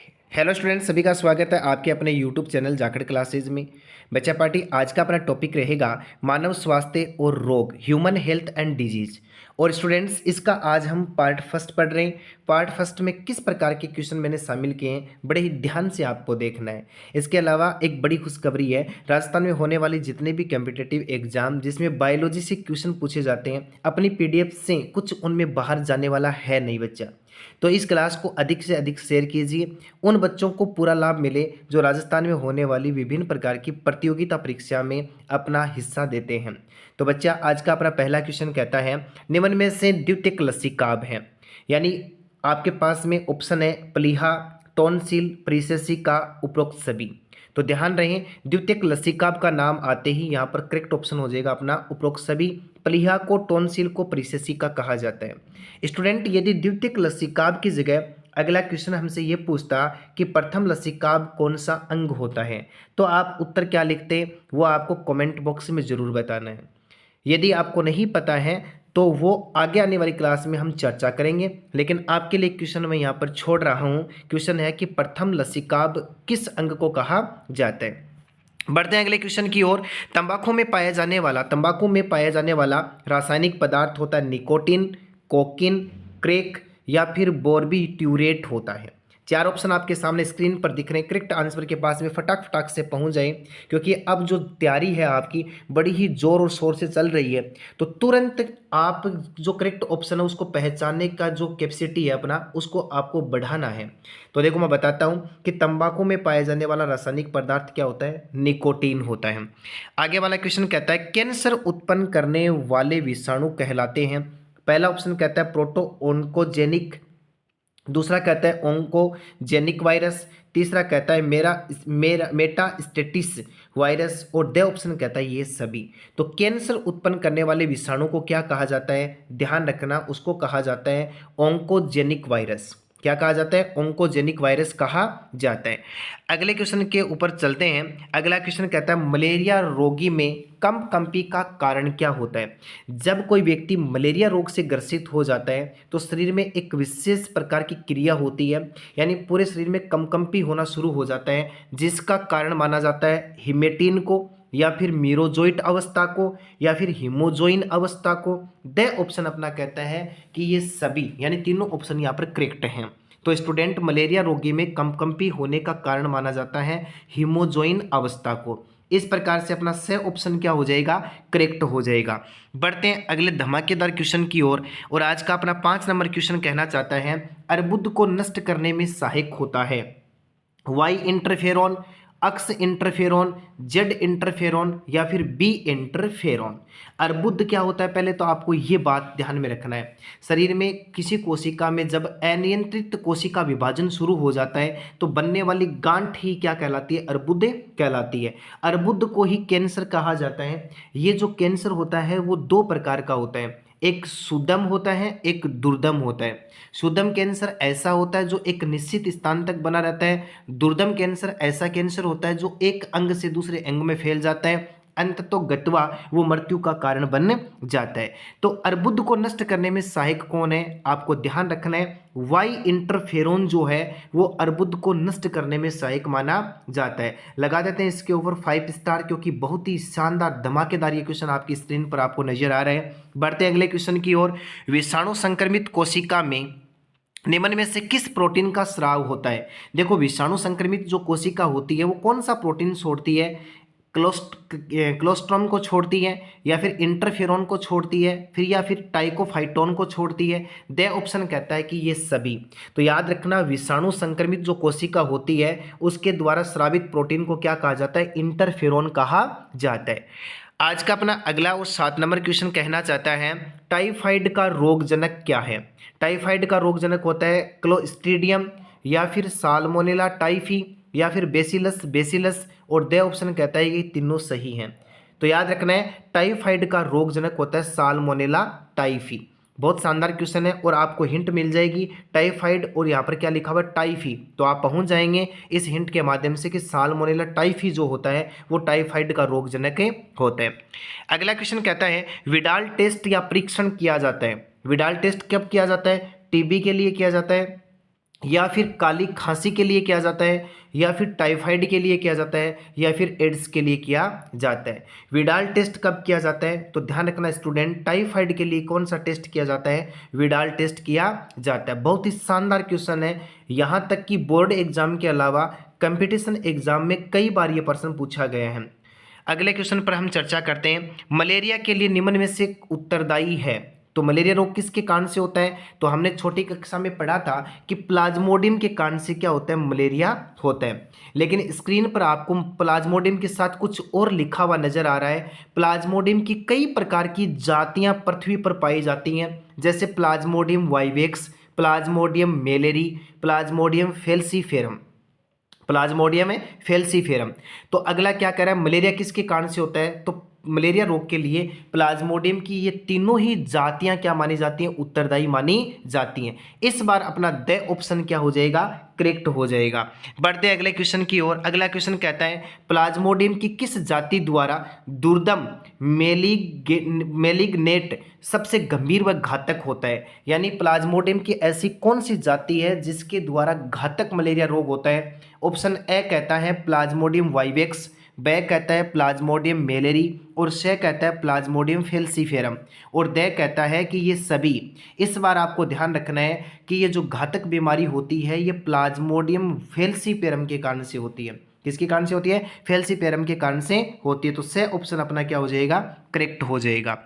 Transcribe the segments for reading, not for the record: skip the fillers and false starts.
Hello students, सभी का स्वागत है आपके अपने यूट्यूब चैनल जाखड़ क्लासेज में। बच्चा पार्टी आज का अपना टॉपिक रहेगा मानव स्वास्थ्य और रोग, ह्यूमन हेल्थ एंड डिजीज। और स्टूडेंट्स, इसका आज हम पार्ट फर्स्ट पढ़ रहे हैं। पार्ट फर्स्ट में किस प्रकार के क्वेश्चन मैंने शामिल किए हैं, बड़े ही ध्यान से आपको देखना है। इसके अलावा एक बड़ी खुशखबरी है, राजस्थान में होने वाले जितने भी कम्पिटेटिव एग्जाम जिसमें बायोलॉजी से क्वेश्चन पूछे जाते हैं, अपनी पीडीएफ से कुछ उनमें बाहर जाने वाला है नहीं बच्चा। तो इस क्लास को अधिक से अधिक शेयर कीजिए, उन बच्चों को पूरा लाभ मिले जो राजस्थान में होने वाली विभिन्न प्रकार की प्रतियोगिता परीक्षा में अपना हिस्सा देते हैं। तो बच्चा, आज का अपना पहला क्वेश्चन कहता है निम्न में से द्वितीयक लसीकाब है। यानी आपके पास में ऑप्शन है प्लीहा, टॉन्सिल, प्रीसेसिका, उपरोक्त सभी। तो ध्यान रहे, द्वितीयक लसीकाब का नाम आते ही यहाँ पर करेक्ट ऑप्शन हो जाएगा अपना उपरोक्त सभी। प्लीहा को, टॉन्सिल को प्रीसेसिका कहा जाता है। स्टूडेंट, यदि द्वितीयक लसीकाब की जगह अगला क्वेश्चन हमसे ये पूछता कि प्रथम लसीकाब कौन सा अंग होता है, तो आप उत्तर क्या लिखते वो आपको कमेंट बॉक्स में ज़रूर बताना है। यदि आपको नहीं पता है तो वो आगे आने वाली क्लास में हम चर्चा करेंगे, लेकिन आपके लिए क्वेश्चन मैं यहाँ पर छोड़ रहा हूँ। क्वेश्चन है कि प्रथम लसीकाब किस अंग को कहा जाता है। बढ़ते हैं अगले क्वेश्चन की ओर। तंबाकू में पाया जाने वाला रासायनिक पदार्थ होता है निकोटिन, कोकिन, क्रेक या फिर बोर्बिट्यूरेट होता है। चार ऑप्शन आपके सामने स्क्रीन पर दिख रहे हैं। करेक्ट आंसर के पास में फटाक फटाक से पहुंच जाए, क्योंकि अब जो तैयारी है आपकी बड़ी ही जोर और शोर से चल रही है। तो तुरंत आप जो करेक्ट ऑप्शन है उसको पहचानने का जो कैपेसिटी है अपना, उसको आपको बढ़ाना है। तो देखो, मैं बताता हूँ कि तंबाकू में पाया जाने वाला रासायनिक पदार्थ क्या होता है, निकोटीन होता है। आगे वाला क्वेश्चन कहता है कैंसर उत्पन्न करने वाले विषाणु कहलाते हैं। पहला ऑप्शन कहता है प्रोटो ओन्कोजेनिक, दूसरा कहता है ओंकोजेनिक वायरस, तीसरा कहता है मेटास्टेटिस वायरस, और द ऑप्शन कहता है ये सभी। तो कैंसर उत्पन्न करने वाले विषाणु को क्या कहा जाता है, ध्यान रखना, उसको कहा जाता है ओंकोजेनिक वायरस। क्या कहा जाता है, ओंकोजेनिक वायरस कहा जाता है। अगले क्वेश्चन के ऊपर चलते हैं। अगला क्वेश्चन कहता है मलेरिया रोगी में कंपकंपी का कारण क्या होता है। जब कोई व्यक्ति मलेरिया रोग से ग्रसित हो जाता है तो शरीर में एक विशेष प्रकार की क्रिया होती है, यानी पूरे शरीर में कंपकंपी होना शुरू हो जाता है, जिसका कारण माना जाता है हिमेटिन को, या फिर मीरोजोइट अवस्था को, या फिर हिमोजोइन अवस्था को। द ऑप्शन अपना कहता है कि ये सभी, यानी तीनों ऑप्शन यहाँ पर करेक्ट हैं। तो स्टूडेंट, मलेरिया रोगी में कंपकंपी होने का कारण माना जाता है हिमोजोइन अवस्था को। इस प्रकार से अपना स ऑप्शन क्या हो जाएगा, करेक्ट हो जाएगा। बढ़ते हैं अगले धमाकेदार क्वेश्चन की ओर। और आज का अपना 5 नंबर क्वेश्चन कहना चाहता है अर्बुद को नष्ट करने में सहायक होता है वाई इंटरफेरॉन, अक्स इंटरफेरॉन, जेड इंटरफेरॉन या फिर बी इंटरफेरॉन। अर्बुद क्या होता है, पहले तो आपको ये बात ध्यान में रखना है। शरीर में किसी कोशिका में जब अनियंत्रित कोशिका विभाजन शुरू हो जाता है तो बनने वाली गांठ ही क्या कहलाती है, अर्बुद कहलाती है। अर्बुद को ही कैंसर कहा जाता है। ये जो कैंसर होता है वो 2 प्रकार का होता है, एक सुदम होता है, एक दुर्दम होता है। सुदम कैंसर ऐसा होता है जो एक निश्चित स्थान तक बना रहता है। दुर्दम कैंसर ऐसा कैंसर होता है जो एक अंग से दूसरे अंग में फैल जाता है, अंत तो गत्वा वो मृत्यु का कारण बन जाता है। तो अर्बुद को नष्ट करने में सहायक कौन है, आपको ध्यान रखना है वाई इंटरफेरोन जो है वो अर्बुद को नष्ट करने में सहायक माना जाता है। लगा देते हैं इसके ऊपर 5 स्टार, क्योंकि बहुत ही शानदार धमाकेदार ये क्वेश्चन आपकी स्क्रीन पर आपको नजर आ रहे हैं। बढ़ते हैं अगले क्वेश्चन की ओर। विषाणु संक्रमित कोशिका में निम्न में से किस प्रोटीन का स्राव होता है। देखो, विषाणु संक्रमित जो कोशिका होती है वो कौन सा प्रोटीन छोड़ती है, क्लोस्ट्रॉम को छोड़ती है, या फिर इंटरफेरॉन को छोड़ती है, फिर या फिर टाइकोफाइटोन को छोड़ती है। द ऑप्शन कहता है कि ये सभी। तो याद रखना, विषाणु संक्रमित जो कोशिका होती है उसके द्वारा स्रावित प्रोटीन को क्या कहा जाता है, इंटरफेरॉन कहा जाता है। आज का अपना अगला और 7 नंबर क्वेश्चन कहना चाहता है टाइफाइड का रोगजनक क्या है। टाइफाइड का रोगजनक होता है क्लोस्ट्रीडियम, या फिर साल्मोनेला टाइफी, या फिर बेसिलस, और द ऑप्शन कहता है कि तीनों सही हैं। तो याद रखना है, टाइफाइड का रोगजनक होता है साल्मोनेला टाइफी। बहुत शानदार क्वेश्चन है और आपको हिंट मिल जाएगी टाइफाइड, और यहाँ पर क्या लिखा हुआ है, टाइफी। तो आप पहुंच जाएंगे इस हिंट के माध्यम से कि साल्मोनेला टाइफी जो होता है वो टाइफाइड का रोगजनक होता है। अगला क्वेश्चन कहता है विडाल टेस्ट या परीक्षण किया जाता है। विडाल टेस्ट कब किया जाता है, टीबी के लिए किया जाता है, या फिर काली खांसी के लिए किया जाता है, या फिर टाइफाइड के लिए किया जाता है, या फिर एड्स के लिए किया जाता है। विडाल टेस्ट कब किया जाता है? तो ध्यान रखना स्टूडेंट, टाइफाइड के लिए कौन सा टेस्ट किया जाता है? विडाल टेस्ट किया जाता है। बहुत ही शानदार क्वेश्चन है। यहाँ तक कि बोर्ड एग्जाम के अलावा कंपटीशन एग्जाम में कई बार ये प्रश्न पूछा गया है। अगले क्वेश्चन पर हम चर्चा करते हैं, मलेरिया के लिए निम्न में से उत्तरदायी है। तो मलेरिया रोग किसके कारण से होता है? तो हमने छोटी कक्षा में पढ़ा था कि प्लाज्मोडियम के कारण से क्या होता है? मलेरिया होता है। लेकिन स्क्रीन पर आपको प्लाज्मोडियम के साथ कुछ और लिखा हुआ नजर आ रहा है। प्लाज्मोडियम की कई प्रकार की जातियां पृथ्वी पर पाई जाती हैं, जैसे Plasmodium vivax, Plasmodium malariae, Plasmodium falciparum, Plasmodium है फेल्सीफेरम। तो अगला क्या कह रहा है, मलेरिया किसके कारण से होता है? तो मलेरिया रोग के लिए प्लाज्मोडियम की ये तीनों ही जातियां क्या मानी जाती हैं? उत्तरदायी मानी जाती हैं। इस बार अपना द ऑप्शन क्या हो जाएगा? करेक्ट हो जाएगा। बढ़ते अगले क्वेश्चन की ओर। अगला क्वेश्चन कहता है, प्लाज्मोडियम की किस जाति द्वारा दुर्दम मेलिग्नेट सबसे गंभीर व घातक होता है? यानी प्लाज्मोडियम की ऐसी कौन सी जाति है जिसके द्वारा घातक मलेरिया रोग होता है? ऑप्शन ए कहता है प्लाज्मोडियम वाइवेक्स, ब कहता है प्लाज्मोडियम मेलेरी, और स कहता है प्लाज्मोडियम फेल्सीफेरम, और द कहता है कि ये सभी। इस बार आपको ध्यान रखना है कि ये जो घातक बीमारी होती है ये प्लाज्मोडियम फेल्सीफेरम के कारण से होती है। किसके कारण से होती है? फेल्सीफेरम के कारण से होती है। तो स ऑप्शन अपना क्या हो जाएगा? करेक्ट हो जाएगा।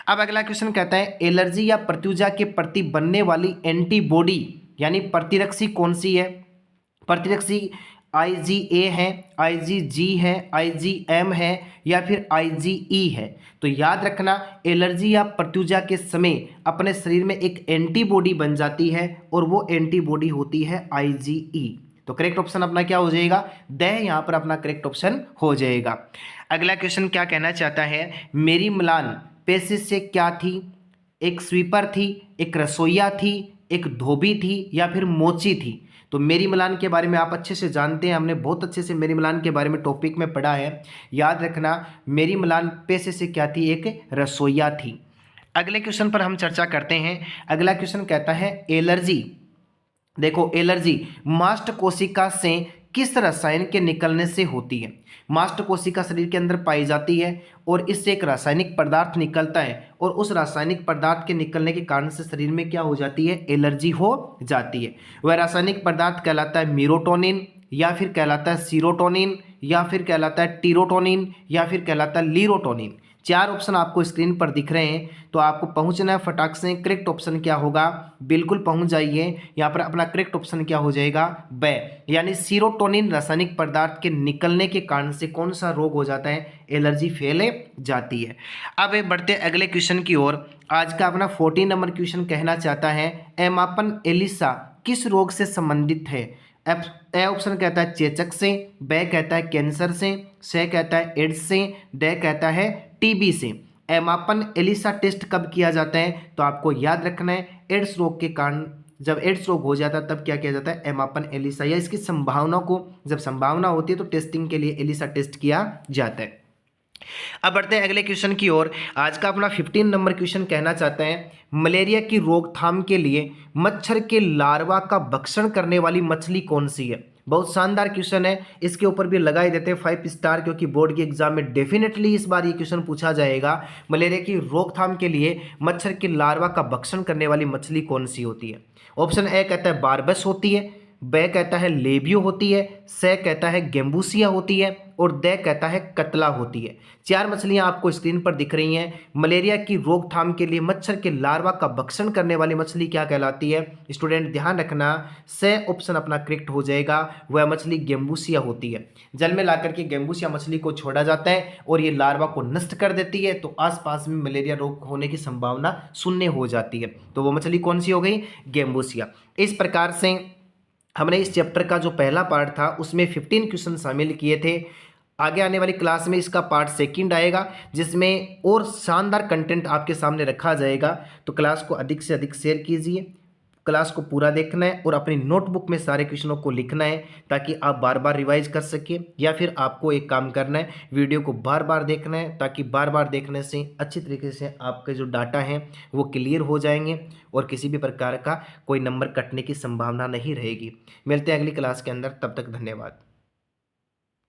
अब अगला क्वेश्चन कहता है, एलर्जी या प्रत्युजा के प्रति बनने वाली एंटीबॉडी यानी प्रतिरक्षी कौन सी है? प्रतिरक्षी IgA है, IgG है, IgM है, या फिर IgE है? तो याद रखना, एलर्जी या प्रत्युजा के समय अपने शरीर में एक एंटीबॉडी बन जाती है और वो एंटीबॉडी होती है IgE। तो करेक्ट ऑप्शन अपना क्या हो जाएगा? द यहाँ पर अपना करेक्ट ऑप्शन हो जाएगा। अगला क्वेश्चन क्या कहना चाहता है, मेरी मिलान पेशे से क्या थी? एक स्वीपर थी, एक रसोईया थी, एक धोबी थी, या फिर मोची थी? तो मेरी मिलान के बारे में आप अच्छे से जानते हैं, हमने बहुत अच्छे से मेरी मिलान के बारे में टॉपिक में पढ़ा है। याद रखना, मेरी मिलान पेशे से क्या थी? एक रसोईया थी। अगले क्वेश्चन पर हम चर्चा करते हैं। अगला क्वेश्चन कहता है, एलर्जी। देखो, एलर्जी मास्ट कोशिका से किस रसायन के निकलने से होती है? मास्ट कोशिका शरीर के अंदर पाई जाती है और इससे एक रासायनिक पदार्थ निकलता है, और उस रासायनिक पदार्थ के निकलने के कारण से शरीर में क्या हो जाती है? एलर्जी हो जाती है। वह रासायनिक पदार्थ कहलाता है मीरोटोनिन, या फिर कहलाता है सीरोटोनिन, या फिर कहलाता है टीरोटोनिन, या फिर कहलाता है लीरोटोनिन। चार ऑप्शन आपको स्क्रीन पर दिख रहे हैं, तो आपको पहुंचना है फटाक से। करेक्ट ऑप्शन क्या होगा? बिल्कुल पहुंच जाइए। यहाँ पर अपना करेक्ट ऑप्शन क्या हो जाएगा? ब, यानी सीरोटोनिन रासायनिक पदार्थ के निकलने के कारण से कौन सा रोग हो जाता है? एलर्जी फैल जाती है। अब बढ़ते अगले क्वेश्चन की ओर। आज का अपना 14 नंबर क्वेश्चन कहना चाहता है, एमापन एलिसा किस रोग से संबंधित है? ए ऑप्शन कहता है चेचक से, ब कहता है कैंसर से, स कहता है एड्स से, ड कहता है टीबी से। एमापन एलिसा टेस्ट कब किया जाता है? तो आपको याद रखना है, एड्स रोग के कारण, जब एड्स रोग हो जाता है तब क्या किया जाता है? एमापन एलिसा, या इसकी संभावना को, जब संभावना होती है तो टेस्टिंग के लिए एलिसा टेस्ट किया जाता है। अब बढ़ते हैं अगले क्वेश्चन की ओर। आज का अपना 15 नंबर क्वेश्चन कहना चाहता है, मलेरिया की रोकथाम के लिए मच्छर के लार्वा का भक्षण करने वाली मछली कौन सी है? बहुत शानदार क्वेश्चन है, इसके ऊपर भी लगा ही देते हैं 5 स्टार, क्योंकि बोर्ड के एग्जाम में डेफिनेटली इस बार ये क्वेश्चन पूछा जाएगा। मलेरिया की रोकथाम के लिए मच्छर के लार्वा का भक्षण करने वाली मछली कौन सी होती है? ऑप्शन ए कहता है बारबस होती है, ब कहता है लेबियो होती है, स कहता है गेम्बूसिया होती है, और द कहता है कतला होती है। चार मछलियां आपको स्क्रीन पर दिख रही हैं। मलेरिया की रोकथाम के लिए मच्छर के लार्वा का भक्षण करने वाली मछली क्या कहलाती है? स्टूडेंट ध्यान रखना, स ऑप्शन अपना करेक्ट हो जाएगा। वह मछली गेम्बूसिया होती है। जल में लाकर के गेम्बूसिया मछली को छोड़ा जाता है और ये लार्वा को नष्ट कर देती है, तो आसपास में मलेरिया रोग होने की संभावना शून्य हो जाती है। तो वो मछली कौन सी हो गई? गेम्बूसिया। इस प्रकार से हमने इस चैप्टर का जो पहला पार्ट था उसमें 15 क्वेश्चन शामिल किए थे। आगे आने वाली क्लास में इसका पार्ट सेकंड आएगा, जिसमें और शानदार कंटेंट आपके सामने रखा जाएगा। तो क्लास को अधिक से अधिक शेयर कीजिए, क्लास को पूरा देखना है और अपनी नोटबुक में सारे क्वेश्चनों को लिखना है ताकि आप बार बार रिवाइज कर सकें, या फिर आपको एक काम करना है, वीडियो को बार बार देखना है ताकि बार बार देखने से अच्छी तरीके से आपके जो डाटा हैं वो क्लियर हो जाएंगे और किसी भी प्रकार का कोई नंबर कटने की संभावना नहीं रहेगी। मिलते हैं अगली क्लास के अंदर, तब तक धन्यवाद।